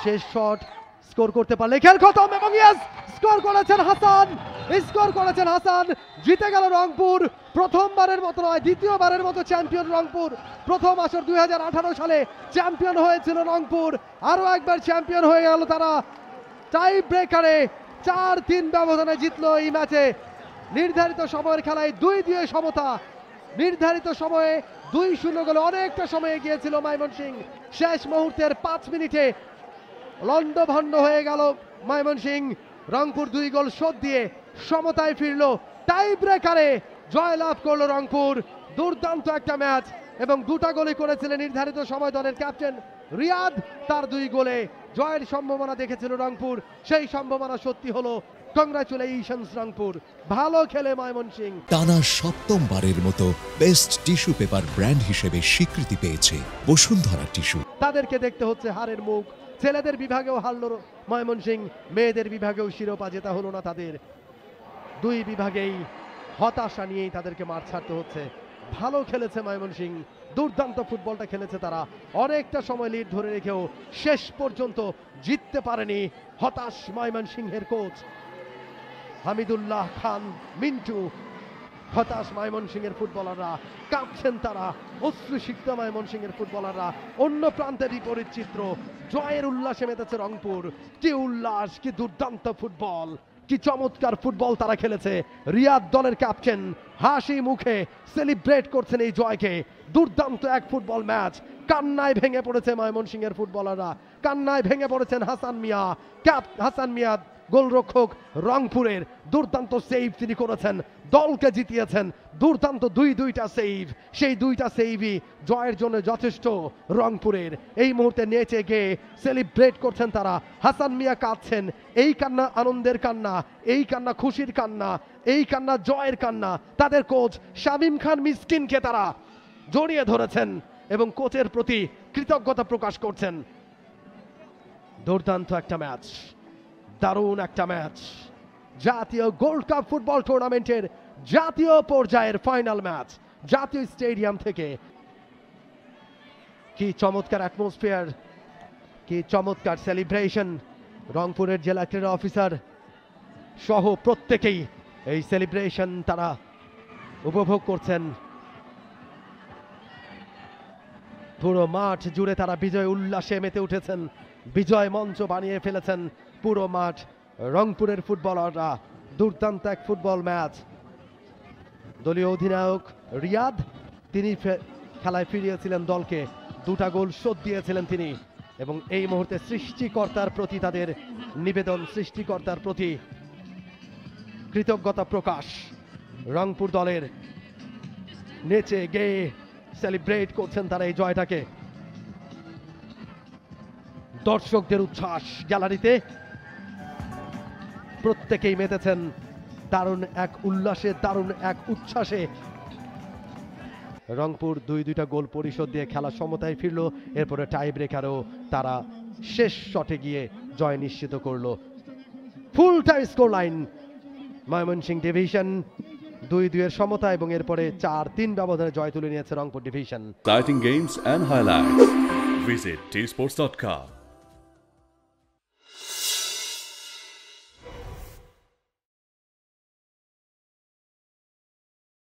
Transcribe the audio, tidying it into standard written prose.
শেষ shot score করতে পারলে খেল খতম এবং ইয়েস স্কোর করেছেন হাসান, স্কোর করেছেন হাসান। জিতে গেল রংপুর, প্রথমবারের মতো নয় দ্বিতীয়বারের মতো চ্যাম্পিয়ন রংপুর। প্রথম আসর 2018 সালে চ্যাম্পিয়ন হয়েছিল রংপুর, আরো একবার চ্যাম্পিয়ন হয়ে গেল তারা। টাই ব্রেকারে 4-3 ব্যবধানে জিতলো এই ম্যাচে। নির্ধারিত সময়ের খেলায় 2-2 সমতা, নির্ধারিত সময়ে 2-0 গোলে অনেকটা সময় গিয়েছিল ময়মনসিংহ। শেষ মুহূর্তের 5 মিনিটে লন্ডভন্ড হয়ে গেল ময়মনসিংহ। রংপুর 2 গোল শোধ দিয়ে সমতায় ফিরল, টাই ব্রেকারে জয়লাভ করলো রংপুর। দুর্দান্ত একটা ম্যাচ এবং 2টা গোলই করেছিলেন নির্ধারিত সময় দলের ক্যাপ্টেন রিয়াদ। তার 2 গোলে জয়ের সম্ভাবনা দেখেছিল রংপুর, সেই সম্ভাবনা সত্যি হলো। কংগ্রাচুলেশনস রংপুর, ভালো খেলে ময়মনসিংহ। টানা 7ম-বারের মতো বেস্ট টিস্যু পেপার ব্র্যান্ড হিসেবে স্বীকৃতি পেয়েছে বসুন্ধরা টিস্যু। তাদেরকে দেখতে হচ্ছে হারের মুখ। ছেলেদের বিভাগেও হারল ময়মনসিংহ, মেয়েদের বিভাগেও শিরোপা জেতা হলো না তাদের। 2 বিভাগেই হতাশা নিয়েই তাদেরকে মাঠ ছাড়তে হচ্ছে। ভালো খেলেছে ময়মনসিংহ, দুর্দান্ত ফুটবলটা খেলেছে তারা। অনেকটা সময় লিড ধরে রেখেও শেষ পর্যন্ত জিততে পারেনি হতাশ ময়মনসিংহের কোচ হামিদুল্লাহ খান মিন্টু। হতাশ ময়মনসিংহের ফুটবলাররা, কাঁপছেন তারা, অশ্রুসিক্ত ময়মনসিংহের ফুটবলাররা। অন্য প্রান্তে বিপরীত চিত্র, জয়ের উল্লাসে মেতেছে রংপুর। কি উল্লাস, কি দুর্দান্ত ফুটবল, কি চমৎকার ফুটবল তারা খেলেছে। রিয়াদ দলের ক্যাপ্টেন হাসি মুখে সেলিব্রেট করছেন এই জয়কে। দুর্দান্ত এক ফুটবল ম্যাচ। কান্নায় ভেঙে পড়েছে ময়মনসিংহের ফুটবলাররা, কান্নায় ভেঙে পড়েছেন হাসান মিয়া। হাসান মিয়া গোলরক্ষক রংপুরের, দুর্দান্ত সেভ তিনি করেছেন, দলকে জিতিয়েছেন। দুর্দান্ত 2টা সেভ, সেই 2টা সেভই জয়ের জন্য যথেষ্ট রংপুরের। এই মুহূর্তে নেচে গিয়ে সেলিব্রেট করছেন তারা। হাসান মিয়া কাঁদছেন, এই কান্না আনন্দের কান্না, এই কান্না খুশির কান্না, এই কান্না জয়ের কান্না। তাদের কোচ শামীম খান মিসকিনকে তারা জড়িয়ে ধরেছেন এবং কোচের প্রতি কৃতজ্ঞতা প্রকাশ করছেন। দুর্দান্ত একটা ম্যাচ, দারুণ একটা ম্যাচ। জাতীয় গোল্ড কাপ ফুটবল টুর্নামেন্টের জাতীয় পর্যায়ের ফাইনাল ম্যাচ, জাতীয় স্টেডিয়াম থেকে। কি চমৎকার অ্যাটমসফিয়ার, কি চমৎকার সেলিব্রেশন। রংপুরের জেলা ক্রীড়া অফিসার সহ প্রত্যেকেই এই সেলিব্রেশন তারা উপভোগ করছেন। পুরো মাঠ জুড়ে তারা বিজয় উল্লাসে মেতে উঠেছেন, বিজয় মঞ্চ বানিয়ে ফেলেছেন পুরো মাঠ রংপুরের ফুটবলাররা। দুর্দান্ত এক ফুটবল ম্যাচ। দলীয় অধিনায়ক রিয়াদ তিনি খেলায় ফিরিয়েছিলেন দলকে, 2টা গোল শোধ দিয়েছিলেন তিনি। এবং এই মুহূর্তে সৃষ্টিকর্তার প্রতি তাদের নিবেদন, সৃষ্টিকর্তার প্রতি কৃতজ্ঞতা প্রকাশ রংপুর দলের। নেচে গেয়ে সেলিব্রেট করছেন তারা এই জয়টাকে। দর্শকদের উচ্ছ্বাস গ্যালারিতে, প্রত্যেকেই মেতেছেন দারুণ এক উল্লাসে, দারুণ এক উচ্ছ্বাসে। রংপুর 2টা গোল পরিশোধ দিয়ে খেলা সমতায় ফিরল। এরপরে টাই ব্রেকারও তারা শেষ শটে গিয়ে জয় নিশ্চিত করলো। Full time score line Mymensingh division 2-2 সমতা এবং এরপরে 4-3 ব্যবধানে জয় তুলে নিয়েছে Rangpur division. Exciting games and highlights. Visit tsports.com.